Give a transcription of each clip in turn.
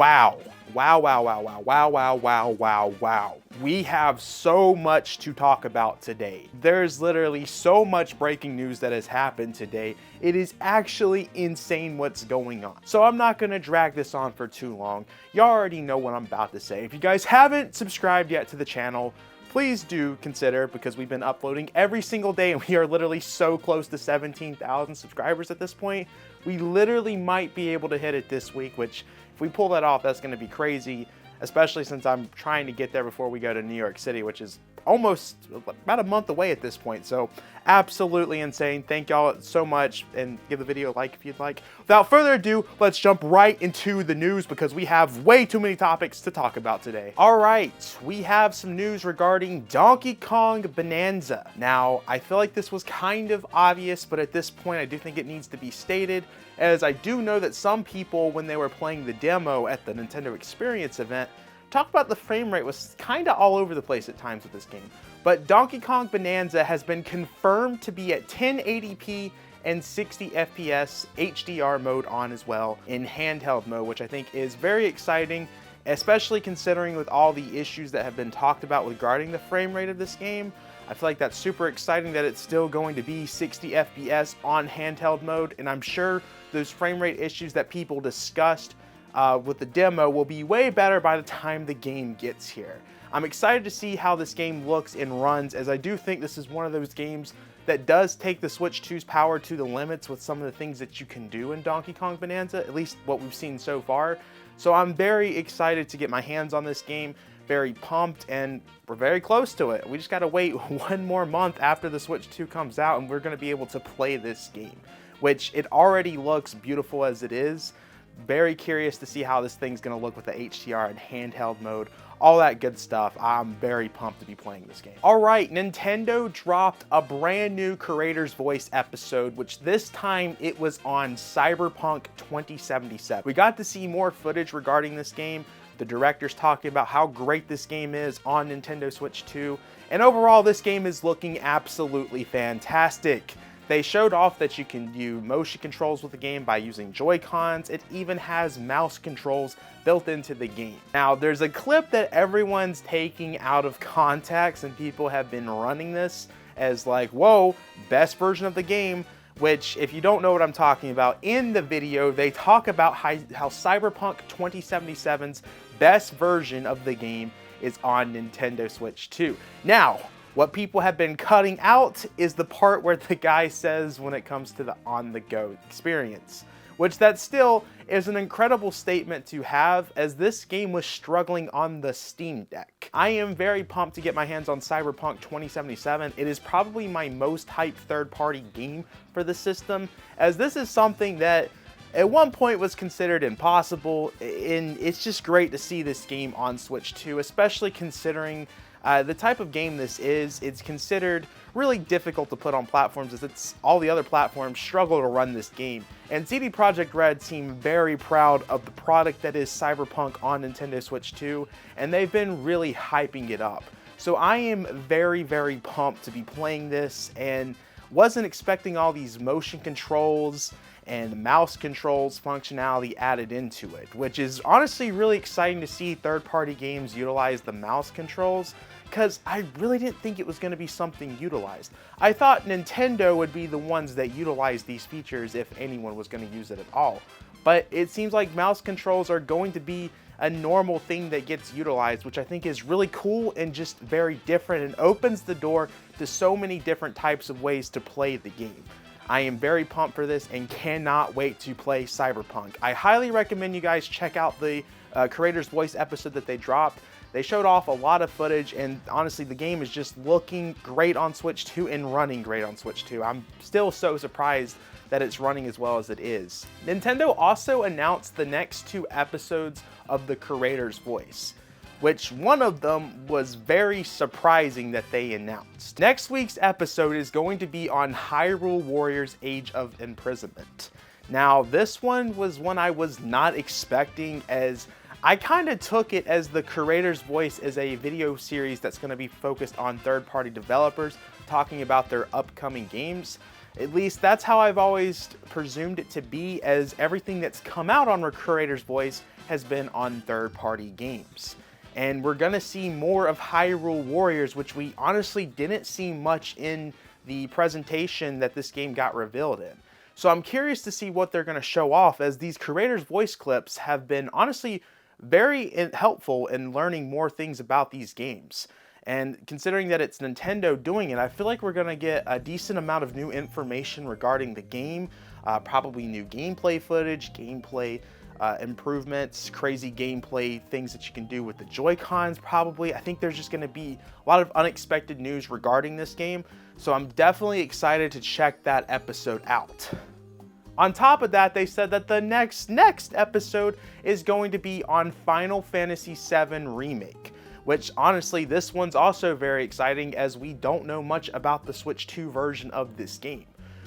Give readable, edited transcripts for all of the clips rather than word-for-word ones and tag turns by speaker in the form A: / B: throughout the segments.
A: Wow. Wow. We have so much to talk about today. There's literally so much breaking news that has happened today. It is actually insane what's going on. So I'm not gonna drag this on for too long. Y'all already know what I'm about to say. If you guys haven't subscribed yet to the channel, please do consider, because we've been uploading every single day and we are literally so close to 17,000 subscribers at this point. We literally might be able to hit it this week, which if we pull that off, that's gonna be crazy, especially since I'm trying to get there before we go to New York City, which is almost about a month away at this point. So absolutely insane. Thank y'all so much, and give the video a like if you'd like. Without further ado, let's jump right into the news because we have way too many topics to talk about today. All right, we have some news regarding Donkey Kong Bananza. Now, I feel like this was kind of obvious, but at this point I do think it needs to be stated, as I do know that some people, when they were playing the demo at the Nintendo Experience event, talked about the frame rate was kind of all over the place at times with this game. But Donkey Kong Bananza has been confirmed to be at 1080p and 60 FPS HDR mode on as well in handheld mode, which I think is very exciting, especially considering with all the issues that have been talked about regarding the frame rate of this game. I feel like that's super exciting that it's still going to be 60 FPS on handheld mode, and I'm sure those frame rate issues that people discussed with the demo will be way better by the time the game gets here. I'm excited to see how this game looks and runs, as I do think this is one of those games that does take the Switch 2's power to the limits with some of the things that you can do in Donkey Kong Bananza, at least what we've seen so far. So I'm very excited to get my hands on this game, very pumped, and we're very close to it. We just gotta wait one more month after the Switch 2 comes out and we're gonna be able to play this game, which it already looks beautiful as it is. Very curious to see how this thing's gonna look with the HDR and handheld mode, all that good stuff. I'm very pumped to be playing this game. All right, Nintendo dropped a brand new Creator's Voice episode, which this time it was on Cyberpunk 2077. We got to see more footage regarding this game. The director's talking about how great this game is on Nintendo Switch 2, and overall this game is looking absolutely fantastic. They showed off that you can do motion controls with the game by using Joy-Cons. It even has mouse controls built into the game. Now, there's a clip that everyone's taking out of context, and people have been running this as like, whoa, best version of the game, which, if you don't know what I'm talking about, in the video, they talk about how Cyberpunk 2077's best version of the game is on Nintendo Switch 2. Now, what people have been cutting out is the part where the guy says when it comes to the on-the-go experience, which that still is an incredible statement to have, as this game was struggling on the Steam Deck. I am very pumped to get my hands on Cyberpunk 2077. It is probably my most hyped third-party game for the system, as this is something that at one point was considered impossible, and it's just great to see this game on Switch 2, especially considering the type of game this is. It's considered really difficult to put on platforms, as it's all the other platforms struggle to run this game. And CD Projekt Red seem very proud of the product that is Cyberpunk on Nintendo Switch 2, and they've been really hyping it up. So I am very, very pumped to be playing this, and wasn't expecting all these motion controls and mouse controls functionality added into it, which is honestly really exciting to see third-party games utilize the mouse controls, because I really didn't think it was going to be something utilized. I thought Nintendo would be the ones that utilize these features if anyone was going to use it at all, but it seems like mouse controls are going to be a normal thing that gets utilized, which I think is really cool and just very different, and opens the door to so many different types of ways to play the game. I am very pumped for this and cannot wait to play Cyberpunk. I highly recommend you guys check out the Creator's Voice episode that they dropped. They showed off a lot of footage, and honestly, the game is just looking great on Switch 2 and running great on Switch 2. I'm still so surprised that it's running as well as it is. Nintendo also announced the next 2 episodes of the Creator's Voice, which one of them was very surprising that they announced. Next week's episode is going to be on Hyrule Warriors Age of Imprisonment. Now, this one was one I was not expecting, as I kind of took it as the Creator's Voice as a video series that's going to be focused on third-party developers talking about their upcoming games. At least that's how I've always presumed it to be, as everything that's come out on Creator's Voice has been on third-party games. And we're gonna see more of Hyrule Warriors, which we honestly didn't see much in the presentation that this game got revealed in. So I'm curious to see what they're gonna show off, as these creators' voice clips have been honestly very helpful in learning more things about these games. And considering that it's Nintendo doing it, I feel like we're gonna get a decent amount of new information regarding the game, probably new gameplay footage, gameplay improvements, crazy gameplay things that you can do with the Joy-Cons probably. I think there's just going to be a lot of unexpected news regarding this game, so I'm definitely excited to check that episode out. On top of that, they said that the next episode is going to be on Final Fantasy VII Remake, which honestly, this one's also very exciting as we don't know much about the Switch 2 version of this game.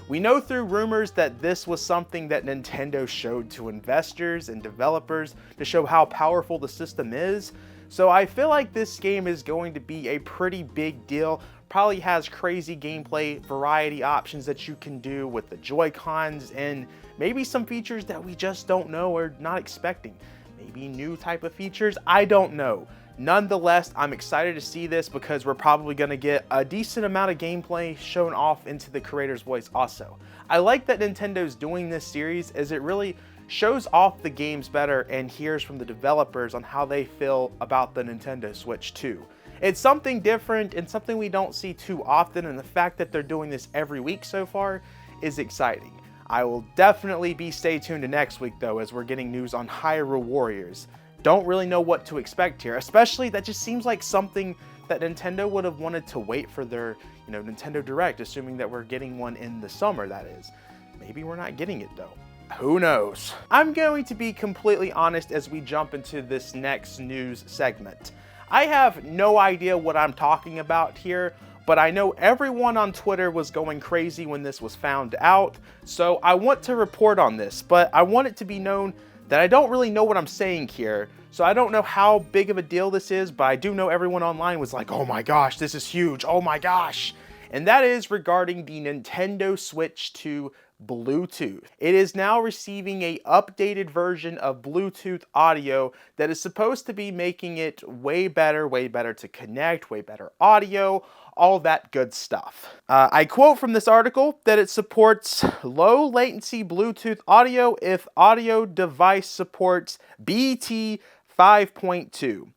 A: We know through rumors that this was something that Nintendo showed to investors and developers to show how powerful the system is, so I feel like this game is going to be a pretty big deal. Probably has crazy gameplay variety options that you can do with the Joy-Cons, and maybe some features that we just don't know or not expecting. Maybe new type of features, I don't know. Nonetheless, I'm excited to see this because we're probably going to get a decent amount of gameplay shown off into the creator's voice also. I like that Nintendo's doing this series as it really shows off the games better and hears from the developers on how they feel about the Nintendo Switch 2. It's something different and something we don't see too often, and the fact that they're doing this every week so far is exciting. I will definitely be stay tuned to next week though, as we're getting news on Hyrule Warriors. Don't really know what to expect here, especially that just seems like something that Nintendo would have wanted to wait for their, Nintendo Direct, assuming that we're getting one in the summer, that is. Maybe we're not getting it though. Who knows? I'm going to be completely honest as we jump into this next news segment. I have no idea what I'm talking about here, but I know everyone on Twitter was going crazy when this was found out, so I want to report on this, but I want it to be known that I don't really know what I'm saying here, so I don't know how big of a deal this is, but I do know everyone online was like, oh my gosh, this is huge, oh my gosh. And that is regarding the Nintendo Switch 2 Bluetooth. It is now receiving a updated version of Bluetooth audio that is supposed to be making it way better to connect, way better audio, all that good stuff. I quote from this article that it supports low latency Bluetooth audio if audio device supports BT 5.2.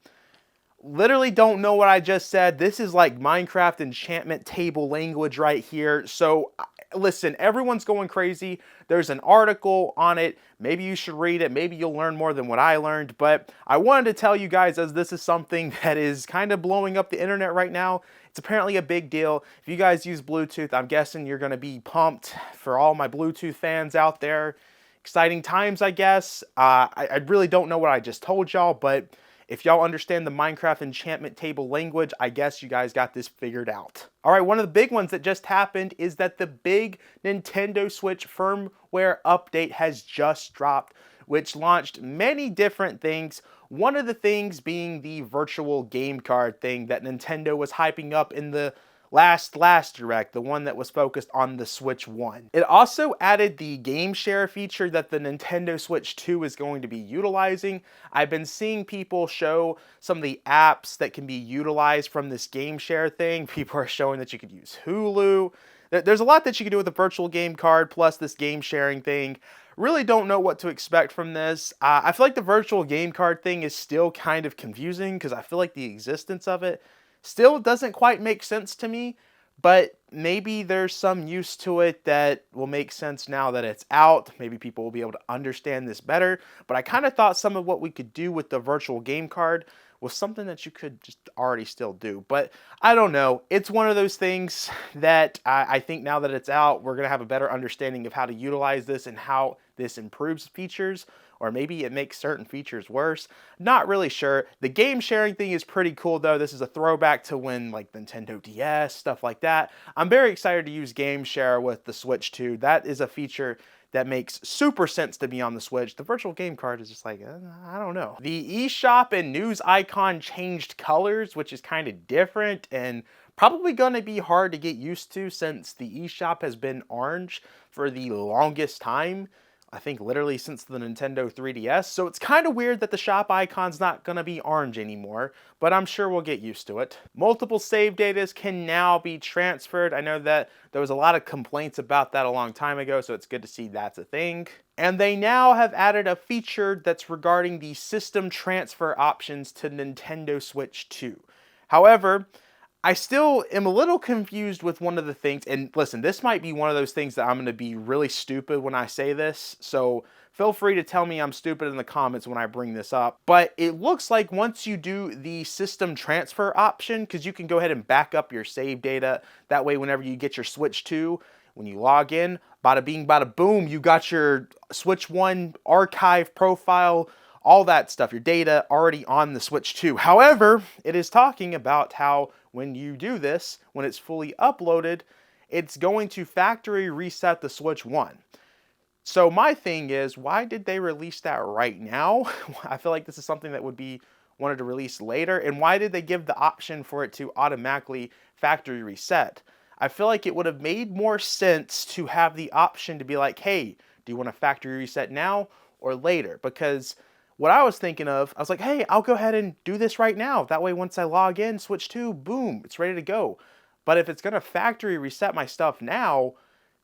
A: Literally don't know what I just said. This is like Minecraft enchantment table language right here. So listen, everyone's going crazy. There's an article on it. Maybe you should read it. Maybe you'll learn more than what I learned. But I wanted to tell you guys, as this is something that is kind of blowing up the internet right now. It's apparently a big deal. If you guys use Bluetooth, I'm guessing you're going to be pumped. For all my Bluetooth fans out there, exciting times, I guess. I really don't know what I just told y'all, but if y'all understand the Minecraft enchantment table language, I guess you guys got this figured out. All right, one of the big ones that just happened is that the big Nintendo Switch firmware update has just dropped, which launched many different things. One of the things being the virtual game card thing that Nintendo was hyping up in the last Direct, the one that was focused on the Switch 1. It also added the game share feature that the Nintendo Switch 2 is going to be utilizing. I've been seeing people show some of the apps that can be utilized from this game share thing. People are showing that you could use Hulu. There's a lot that you can do with a virtual game card plus this game sharing thing. Really don't know what to expect from this. I feel like the virtual game card thing is still kind of confusing because I feel like the existence of it still doesn't quite make sense to me, but maybe there's some use to it that will make sense now that it's out. Maybe people will be able to understand this better, but I kind of thought some of what we could do with the virtual game card was something that you could just already still do, but I don't know. It's one of those things that I think now that it's out, we're going to have a better understanding of how to utilize this and how this improves features, or maybe it makes certain features worse. Not really sure. The game sharing thing is pretty cool though. This is a throwback to when like Nintendo DS, stuff like that. I'm very excited to use game share with the Switch 2. That is a feature that makes super sense to be on the Switch. The virtual game card is just like, I don't know. The eShop and news icon changed colors, which is kind of different and probably gonna be hard to get used to since the eShop has been orange for the longest time. I think literally since the Nintendo 3DS, so it's kind of weird that the shop icon's not gonna be orange anymore, but I'm sure we'll get used to it. Multiple save datas can now be transferred. I know that there was a lot of complaints about that a long time ago, so it's good to see that's a thing. And they now have added a feature that's regarding the system transfer options to Nintendo Switch 2. However, I still am a little confused with one of the things, and listen, this might be one of those things that I'm going to be really stupid when I say this, so feel free to tell me I'm stupid in the comments when I bring this up. But it looks like once you do the system transfer option, because you can go ahead and back up your save data, that way whenever you get your Switch 2, when you log in, bada bing, bada boom, you got your Switch 1 archive profile, all that stuff, your data already on the Switch 2. However, it is talking about how when you do this, when it's fully uploaded, it's going to factory reset the Switch 1. So my thing is, why did they release that right now? I feel like this is something that would be wanted to release later. And why did they give the option for it to automatically factory reset? I feel like it would have made more sense to have the option to be like, hey, do you want to factory reset now or later? Because what I was thinking of, I was like, hey, I'll go ahead and do this right now. That way, once I log in, Switch 2, boom, it's ready to go. But if it's going to factory reset my stuff now,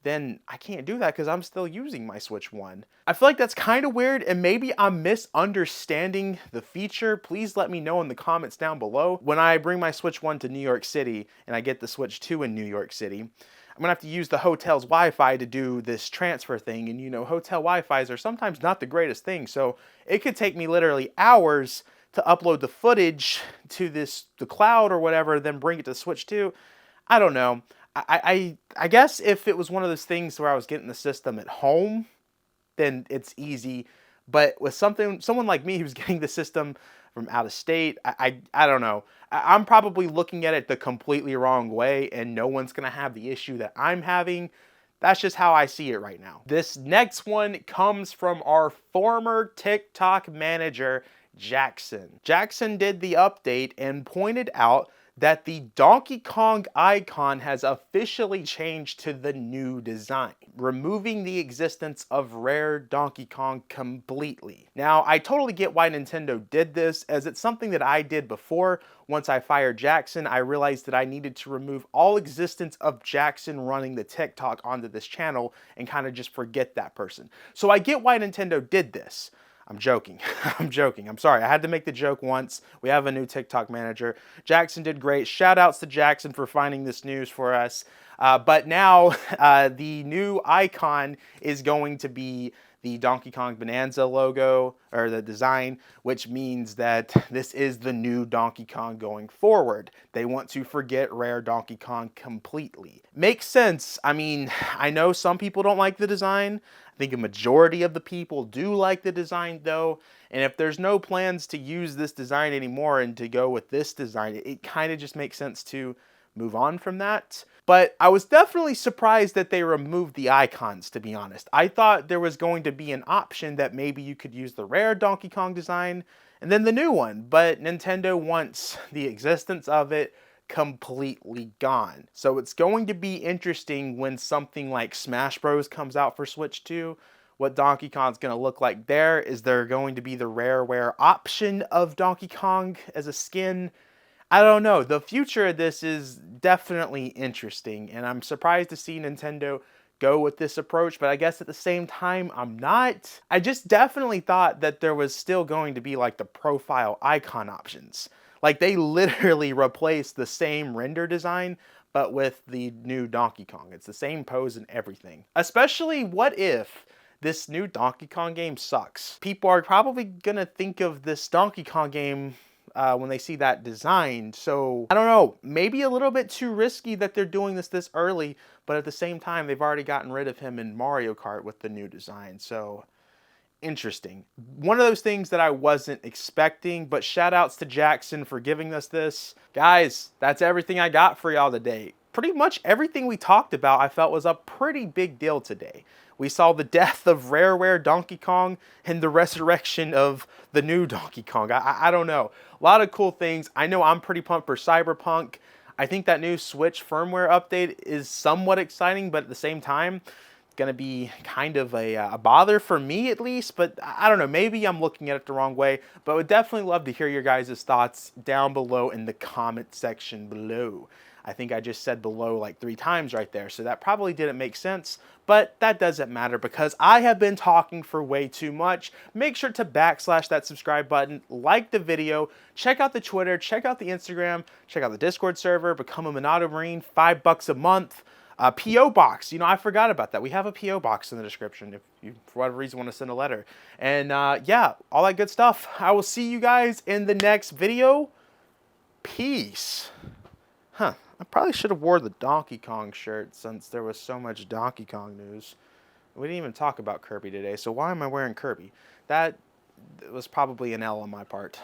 A: then I can't do that because I'm still using my Switch 1. I feel like that's kind of weird, and maybe I'm misunderstanding the feature. Please let me know in the comments down below. When I bring my Switch 1 to New York City and I get the Switch 2 in New York City, I'm gonna have to use the hotel's Wi-Fi to do this transfer thing. And you know, hotel Wi-Fis are sometimes not the greatest thing. So it could take me literally hours to upload the footage to the cloud or whatever, then bring it to Switch 2. I don't know. I guess if it was one of those things where I was getting the system at home, then it's easy. But with someone like me who's getting the system from out of state, I don't know. I'm probably looking at it the completely wrong way, and no one's gonna have the issue that I'm having. That's just how I see it right now. This next one comes from our former TikTok manager, Jackson. Jackson did the update and pointed out that the Donkey Kong icon has officially changed to the new design, removing the existence of rare Donkey Kong completely. Now, I totally get why Nintendo did this, as it's something that I did before. Once I fired Jackson, I realized that I needed to remove all existence of Jackson running the TikTok onto this channel and kind of just forget that person. So I get why Nintendo did this. I'm joking. I'm joking. I'm sorry. I had to make the joke once. We have a new TikTok manager. Jackson did great. Shout outs to Jackson for finding this news for us. But now the new icon is going to be the Donkey Kong Bananza logo, or the design, which means that this is the new Donkey Kong going forward. They want to forget rare Donkey Kong completely. Makes sense. I mean, I know some people don't like the design. I think a majority of the people do like the design though. And if there's no plans to use this design anymore and to go with this design, it kind of just makes sense to move on from that. But I was definitely surprised that they removed the icons, to be honest. I thought there was going to be an option that maybe you could use the rare Donkey Kong design and then the new one, but Nintendo wants the existence of it completely gone. So it's going to be interesting when something like Smash Bros comes out for Switch 2, what Donkey Kong's going to look like there. Is there going to be the rareware option of Donkey Kong as a skin? I don't know. The future of this is definitely interesting, and I'm surprised to see Nintendo go with this approach, but I guess at the same time, I'm not. I just definitely thought that there was still going to be like the profile icon options. Like they literally replaced the same render design, but with the new Donkey Kong. It's the same pose and everything. Especially what if this new Donkey Kong game sucks? People are probably gonna think of this Donkey Kong game when they see that design. So I don't know, maybe a little bit too risky that they're doing this early, but at the same time, they've already gotten rid of him in Mario Kart with the new design. So interesting. One of those things that I wasn't expecting, but shout outs to Jackson for giving us this. Guys, that's everything I got for y'all today. Pretty much everything we talked about I felt was a pretty big deal today. We saw the death of rareware Donkey Kong and the resurrection of the new Donkey Kong. I don't know. A lot of cool things. I know I'm pretty pumped for Cyberpunk. I think that new Switch firmware update is somewhat exciting, but at the same time, gonna be kind of a bother for me at least, but I don't know, maybe I'm looking at it the wrong way, but I would definitely love to hear your guys' thoughts down below in the comment section below. I think I just said below like 3 times right there, so that probably didn't make sense, but that doesn't matter because I have been talking for way too much. Make sure to backslash that subscribe button, like the video, check out the Twitter, check out the Instagram, check out the Discord server, become a Monado Marine, $5 a month. P.O. box, you know, I forgot about that. We have a P.O. box in the description if you, for whatever reason, want to send a letter. And yeah, all that good stuff. I will see you guys in the next video. Peace. Huh, I probably should have wore the Donkey Kong shirt since there was so much Donkey Kong news. We didn't even talk about Kirby today, so why am I wearing Kirby? That was probably an L on my part.